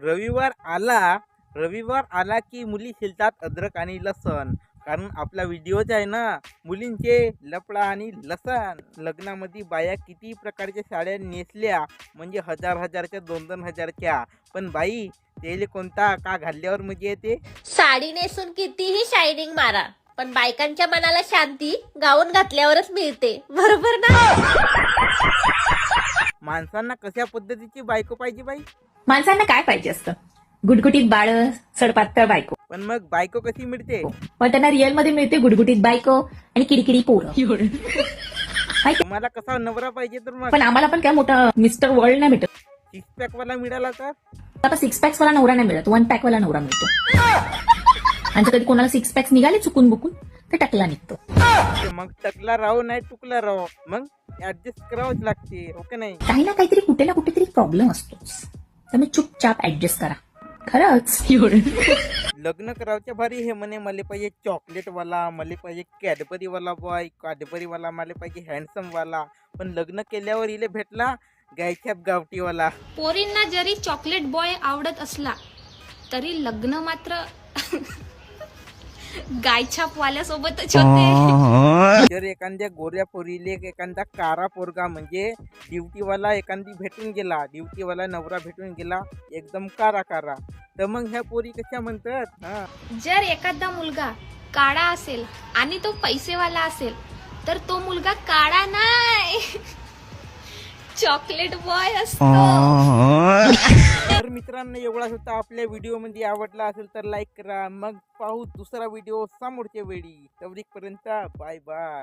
रविवार आला की मुली शिलतात अद्रक आणि लसण. कारण आपला व्हिडिओच आहे ना, मुलींचे लफडा आणि लसण. लग्नामध्ये बाया किती प्रकारच्या साड्या नेसल्या, म्हणजे हजारच्या 2,000च्या. पण बाई त्याले कोणता का घालल्यावर मजा येते. साडी नेसून कितीही शायनिंग मारा, पण बायकांच्या मनाला शांती गाऊन घातल्यावरच मिळते. बरोबर ना? माणसांना कशा पद्धतीची बायको पाहिजे बाई? माणसांना काय पाहिजे असतं? गुटगुटीत बाळ, सडपातळ बायको. पण मग बायको कशी मिळते? पण त्यांना रिअल मध्ये मिळते गुटगुटीत बायको आणि किडकिडी पोरं. तुम्हाला कसा नवरा पाहिजे तर मग पण आम्हाला पण काय मोठा मिस्टर वर्ल्ड नाही भेटत. 6 पॅक वाला मिळाला तर? आता 6 पॅक्स वाला नवरा नाही मिळत, 1 पॅक वाला नवरा मिळतो. आणि कधी कोणाला 6 पॅक्स निघाले चुकून बुकून तर टकला निघतो. मग टकला राहू नाही टुकला राहू, मग ऍडजस्ट करावंच लागते. ओके नाही? काही ना काहीतरी कुठे ना कुठेतरी प्रॉब्लेम असतोच, त्यामुळे चुपचाप ऍडजस्ट करा. खरंच. लग्न करावच्या भारी हे म्हणे, मला पाहिजे चॉकलेट वाला, मला पाहिजे कॅडबरी वाला बॉय, कॅडबरी वाला, मला पाहिजे हँडसम वाला. पण लग्न केल्यावर इले भेटला गायछाप गावठी वाला. पोरींना जरी चॉकलेट बॉय आवडत असला तरी लग्न मात्र गायछाप वाल्यासोबतच होते. जर एखाद्या गोऱ्या पोरीले एखादा कारा पोरगा म्हणजे ड्युटीवाला एखादी भेटून गेला, ड्युटीवाला नवरा भेटून गेला एकदम कारा, तर मग ह्या पोरी कशा म्हणतात? जर एखादा मुलगा काळा असेल आणि तो पैसेवाला असेल तर तो मुलगा काळा नाही, चॉकलेट बॉय असतो. तर मित्रांनो, एवढाच होता आपल्या व्हिडिओ मध्ये. आवडला असेल तर लाईक करा. मग पाहू दुसरा व्हिडिओ समोरच्या वेळी. तवरीपर्यंत बाय बाय.